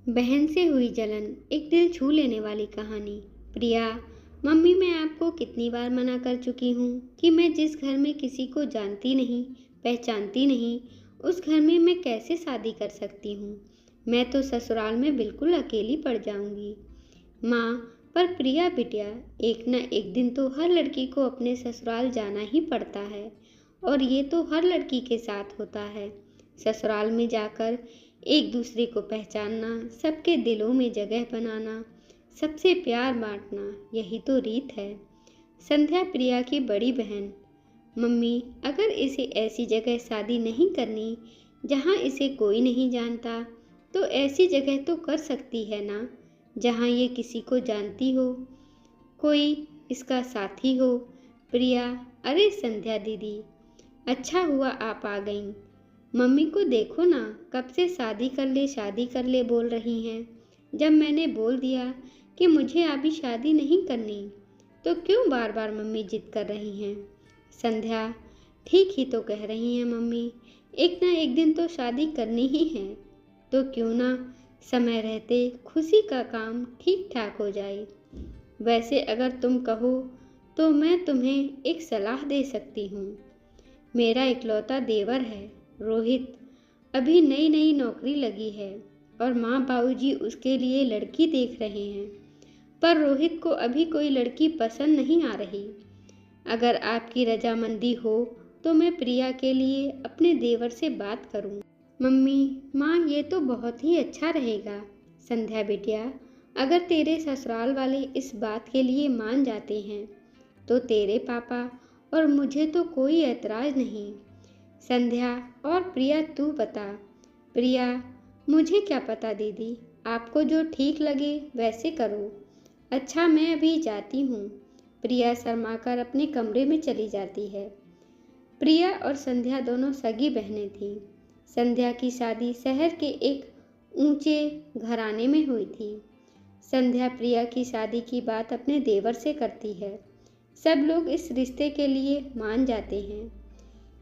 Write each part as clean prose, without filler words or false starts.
बहन से हुई जलन, एक दिल छू लेने वाली कहानी। प्रिया, मम्मी मैं आपको कितनी बार मना कर चुकी हूँ कि मैं जिस घर में किसी को जानती नहीं, पहचानती नहीं, उस घर में मैं कैसे शादी कर सकती हूँ। मैं तो ससुराल में बिल्कुल अकेली पड़ जाऊंगी। माँ, पर प्रिया बिटिया, एक न एक दिन तो हर लड़की को अपने ससुराल जाना ही पड़ता है। और ये तो हर लड़की के साथ होता है। ससुराल में जाकर एक दूसरे को पहचानना, सबके दिलों में जगह बनाना, सबसे प्यार बांटना, यही तो रीत है। संध्या प्रिया की बड़ी बहन। मम्मी, अगर इसे ऐसी जगह शादी नहीं करनी जहाँ इसे कोई नहीं जानता, तो ऐसी जगह तो कर सकती है ना जहाँ ये किसी को जानती हो, कोई इसका साथी हो। प्रिया, अरे संध्या दीदी, अच्छा हुआ आप आ गईं। मम्मी को देखो ना, कब से शादी कर ले बोल रही हैं। जब मैंने बोल दिया कि मुझे अभी शादी नहीं करनी, तो क्यों बार बार मम्मी जिद कर रही हैं। संध्या, ठीक ही तो कह रही हैं मम्मी, एक ना एक दिन तो शादी करनी ही है। तो क्यों ना समय रहते खुशी का काम ठीक ठाक हो जाए। वैसे अगर तुम कहो तो मैं तुम्हें एक सलाह दे सकती हूँ। मेरा इकलौता देवर है रोहित, अभी नई नई नौकरी लगी है और माँ बाबूजी उसके लिए लड़की देख रहे हैं। पर रोहित को अभी कोई लड़की पसंद नहीं आ रही। अगर आपकी रजामंदी हो तो मैं प्रिया के लिए अपने देवर से बात करूं। मम्मी, माँ, ये तो बहुत ही अच्छा रहेगा। संध्या बिटिया, अगर तेरे ससुराल वाले इस बात के लिए मान जाते हैं तो तेरे पापा और मुझे तो कोई ऐतराज नहीं। संध्या और प्रिया, तू बता। प्रिया, मुझे क्या पता दीदी, आपको जो ठीक लगे वैसे करो। अच्छा, मैं अभी जाती हूँ। प्रिया शर्माकर अपने कमरे में चली जाती है। प्रिया और संध्या दोनों सगी बहनें थीं। संध्या की शादी शहर के एक ऊंचे घराने में हुई थी। संध्या प्रिया की शादी की बात अपने देवर से करती है। सब लोग इस रिश्ते के लिए मान जाते हैं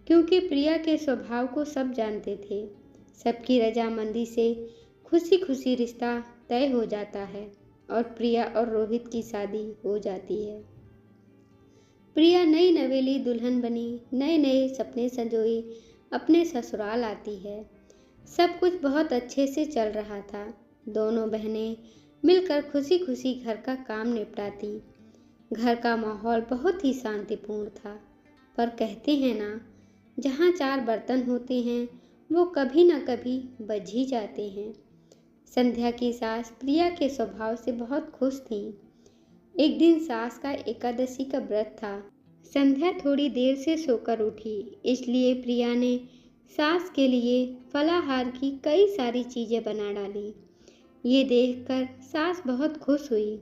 क्योंकि प्रिया के स्वभाव को सब जानते थे। सबकी रजामंदी से खुशी खुशी रिश्ता तय हो जाता है और प्रिया और रोहित की शादी हो जाती है। प्रिया नई नवेली दुल्हन बनी, नए नए सपने संजोए अपने ससुराल आती है। सब कुछ बहुत अच्छे से चल रहा था। दोनों बहनें मिलकर खुशी खुशी घर का काम निपटाती। घर का माहौल बहुत ही शांतिपूर्ण था। पर कहते हैं ना, जहाँ चार बर्तन होते हैं वो कभी न कभी बज ही जाते हैं। संध्या की सास प्रिया के स्वभाव से बहुत खुश थी। एक दिन सास का एकादशी का व्रत था। संध्या थोड़ी देर से सोकर उठी, इसलिए प्रिया ने सास के लिए फलाहार की कई सारी चीज़ें बना डाली। ये देखकर सास बहुत खुश हुई।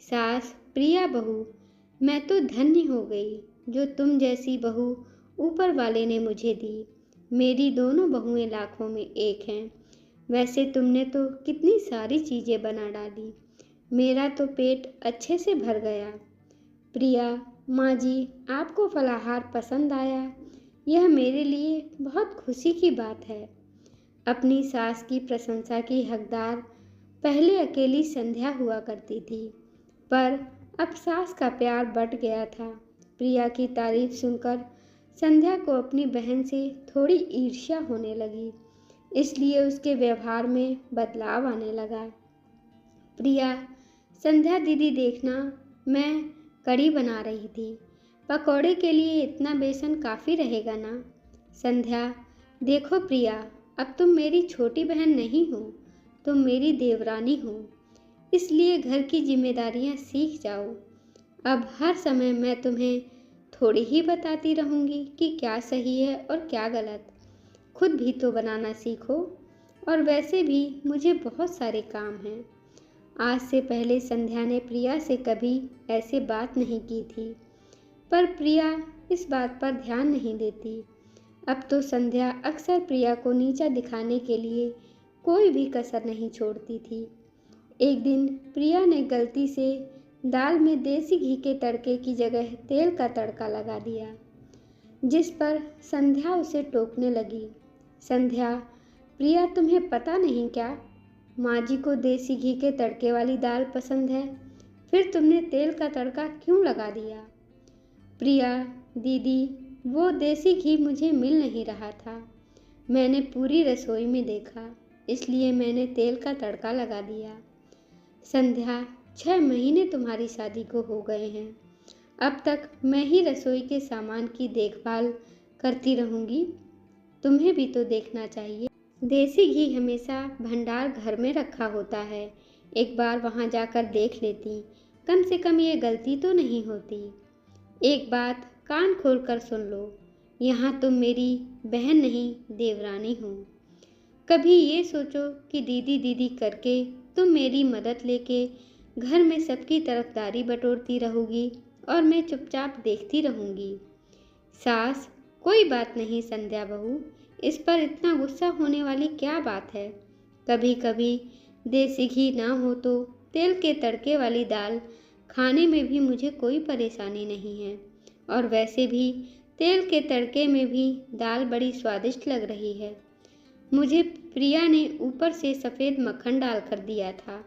सास, प्रिया बहू, मैं तो धन्य हो गई जो तुम जैसी बहू ऊपर वाले ने मुझे दी। मेरी दोनों बहुएं लाखों में एक हैं। वैसे तुमने तो कितनी सारी चीज़ें बना डाली, मेरा तो पेट अच्छे से भर गया। प्रिया, माँ जी, आपको फलाहार पसंद आया, यह मेरे लिए बहुत खुशी की बात है। अपनी सास की प्रशंसा की हकदार पहले अकेली संध्या हुआ करती थी, पर अब सास का प्यार बँट गया था। प्रिया की तारीफ सुनकर संध्या को अपनी बहन से थोड़ी ईर्ष्या होने लगी, इसलिए उसके व्यवहार में बदलाव आने लगा। प्रिया, संध्या दीदी देखना, मैं कढ़ी बना रही थी। पकौड़े के लिए इतना बेसन काफ़ी रहेगा ना। संध्या, देखो प्रिया, अब तुम मेरी छोटी बहन नहीं हो, तुम मेरी देवरानी हो, इसलिए घर की जिम्मेदारियां सीख जाओ। अब हर समय मैं तुम्हें थोड़ी ही बताती रहूँगी कि क्या सही है और क्या गलत। खुद भी तो बनाना सीखो। और वैसे भी मुझे बहुत सारे काम हैं। आज से पहले संध्या ने प्रिया से कभी ऐसे बात नहीं की थी, पर प्रिया इस बात पर ध्यान नहीं देती। अब तो संध्या अक्सर प्रिया को नीचा दिखाने के लिए कोई भी कसर नहीं छोड़ती थी। एक दिन प्रिया ने गलती से दाल में देसी घी के तड़के की जगह तेल का तड़का लगा दिया, जिस पर संध्या उसे टोकने लगी। संध्या, प्रिया तुम्हें पता नहीं क्या, माँ जी को देसी घी के तड़के वाली दाल पसंद है, फिर तुमने तेल का तड़का क्यों लगा दिया? प्रिया दीदी, वो देसी घी मुझे मिल नहीं रहा था। मैंने पूरी रसोई में देखा, इसलिए मैंने तेल का तड़का लगा दिया। संध्या, 6 महीने तुम्हारी शादी को हो गए हैं। अब तक मैं ही रसोई के सामान की देखभाल करती रहूंगी। तुम्हें भी तो देखना चाहिए। देसी घी हमेशा भंडार घर में रखा होता है। एक बार वहां जाकर देख लेती, कम से कम ये गलती तो नहीं होती। एक बात कान खोलकर सुन लो, यहाँ तुम मेरी बहन नहीं देवरानी हो। कभी ये सोचो कि दीदी दीदी करके तुम मेरी मदद लेके घर में सबकी तरफदारी बटोरती रहोगी और मैं चुपचाप देखती रहूंगी। सास, कोई बात नहीं संध्या बहू, इस पर इतना गुस्सा होने वाली क्या बात है? कभी कभी देसी घी ना हो तो तेल के तड़के वाली दाल खाने में भी मुझे कोई परेशानी नहीं है। और वैसे भी तेल के तड़के में भी दाल बड़ी स्वादिष्ट लग रही है। मुझे प्रिया ने ऊपर से सफ़ेद मक्खन डालकर दिया था,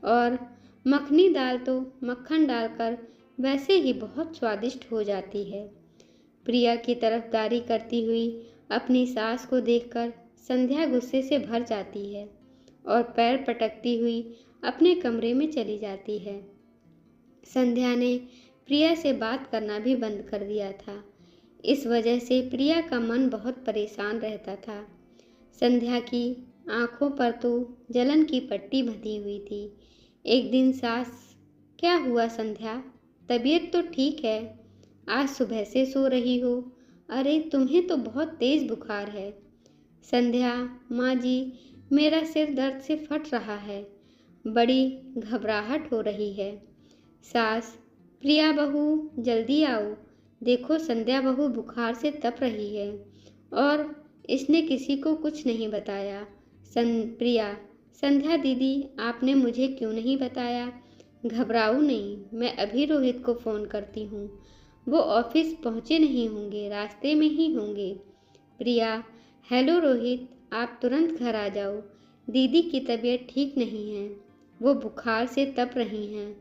और मखनी दाल तो मक्खन डालकर वैसे ही बहुत स्वादिष्ट हो जाती है। प्रिया की तरफदारी करती हुई अपनी सास को देखकर संध्या गुस्से से भर जाती है और पैर पटकती हुई अपने कमरे में चली जाती है। संध्या ने प्रिया से बात करना भी बंद कर दिया था। इस वजह से प्रिया का मन बहुत परेशान रहता था। संध्या की आंखों पर तो जलन की पट्टी बंधी हुई थी। एक दिन सास, क्या हुआ संध्या, तबीयत तो ठीक है? आज सुबह से सो रही हो। अरे तुम्हें तो बहुत तेज बुखार है। संध्या, माँ जी, मेरा सिर दर्द से फट रहा है, बड़ी घबराहट हो रही है। सास, प्रिया बहू जल्दी आओ, देखो संध्या बहू बुखार से तप रही है और इसने किसी को कुछ नहीं बताया। प्रिया, संध्या दीदी आपने मुझे क्यों नहीं बताया? घबराओ नहीं, मैं अभी रोहित को फ़ोन करती हूँ। वो ऑफिस पहुँचे नहीं होंगे, रास्ते में ही होंगे। प्रिया, हेलो रोहित, आप तुरंत घर आ जाओ। दीदी की तबीयत ठीक नहीं है, वो बुखार से तप रही हैं।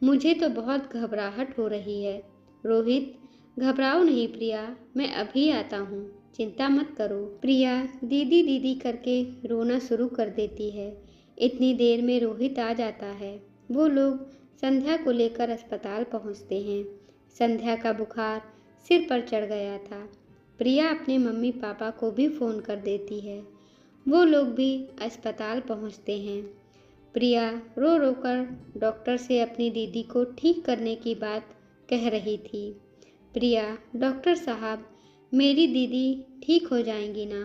मुझे तो बहुत घबराहट हो रही है। रोहित, घबराओ नहीं प्रिया, मैं अभी आता हूँ, चिंता मत करो। प्रिया दीदी दीदी करके रोना शुरू कर देती है। इतनी देर में रोहित आ जाता है। वो लोग संध्या को लेकर अस्पताल पहुँचते हैं। संध्या का बुखार सिर पर चढ़ गया था। प्रिया अपने मम्मी पापा को भी फ़ोन कर देती है। वो लोग भी अस्पताल पहुँचते हैं। प्रिया रो रो कर डॉक्टर से अपनी दीदी को ठीक करने की बात कह रही थी। प्रिया, डॉक्टर साहब, मेरी दीदी ठीक हो जाएंगी ना?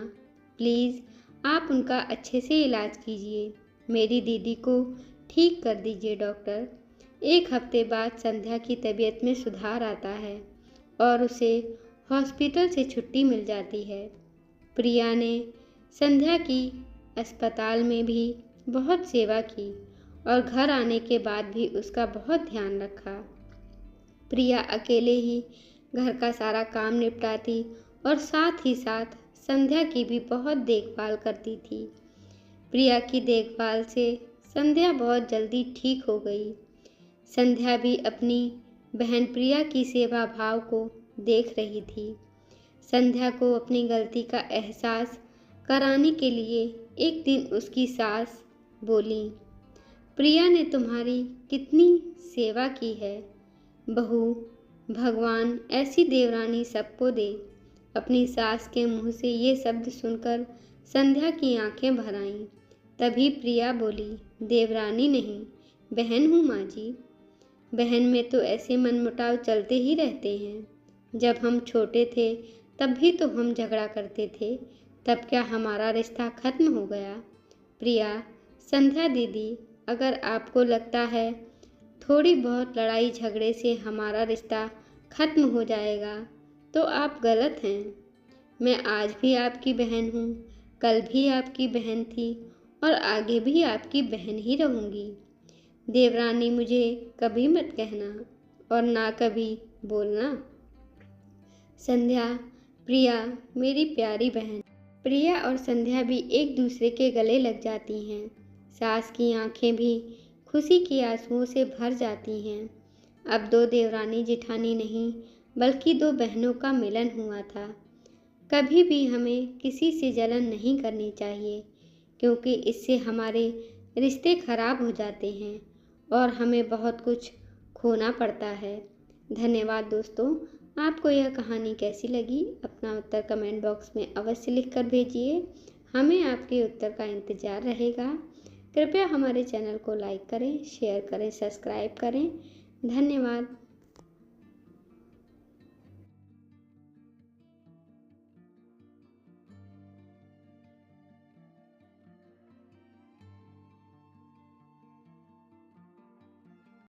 प्लीज़ आप उनका अच्छे से इलाज कीजिए। मेरी दीदी को ठीक कर दीजिए डॉक्टर। 1 हफ्ते बाद संध्या की तबीयत में सुधार आता है और उसे हॉस्पिटल से छुट्टी मिल जाती है। प्रिया ने संध्या की अस्पताल में भी बहुत सेवा की और घर आने के बाद भी उसका बहुत ध्यान रखा। प्रिया अकेले ही घर का सारा काम निपटाती और साथ ही साथ संध्या की भी बहुत देखभाल करती थी। प्रिया की देखभाल से संध्या बहुत जल्दी ठीक हो गई। संध्या भी अपनी बहन प्रिया की सेवा भाव को देख रही थी। संध्या को अपनी गलती का एहसास कराने के लिए एक दिन उसकी सास बोली, प्रिया ने तुम्हारी कितनी सेवा की है बहू, भगवान ऐसी देवरानी सबको दे। अपनी सास के मुंह से ये शब्द सुनकर संध्या की आंखें भर आईं। तभी प्रिया बोली, देवरानी नहीं, बहन हूँ माँ जी। बहन में तो ऐसे मनमुटाव चलते ही रहते हैं। जब हम छोटे थे तब भी तो हम झगड़ा करते थे, तब क्या हमारा रिश्ता खत्म हो गया? प्रिया, संध्या दीदी, अगर आपको लगता है थोड़ी बहुत लड़ाई झगड़े से हमारा रिश्ता खत्म हो जाएगा तो आप गलत हैं। मैं आज भी आपकी बहन हूँ, कल भी आपकी बहन थी और आगे भी आपकी बहन ही रहूँगी। देवरानी मुझे कभी मत कहना और ना कभी बोलना। संध्या, प्रिया मेरी प्यारी बहन। प्रिया और संध्या भी एक दूसरे के गले लग जाती हैं। सास की आंखें भी खुशी के आंसुओं से भर जाती हैं। अब दो देवरानी जिठानी नहीं बल्कि दो बहनों का मिलन हुआ था। कभी भी हमें किसी से जलन नहीं करनी चाहिए, क्योंकि इससे हमारे रिश्ते खराब हो जाते हैं और हमें बहुत कुछ खोना पड़ता है। धन्यवाद दोस्तों। आपको यह कहानी कैसी लगी अपना उत्तर कमेंट बॉक्स में अवश्य लिखकर भेजिए। हमें आपके उत्तर का इंतज़ार रहेगा। कृपया हमारे चैनल को लाइक करें, शेयर करें, सब्सक्राइब करें। धन्यवाद।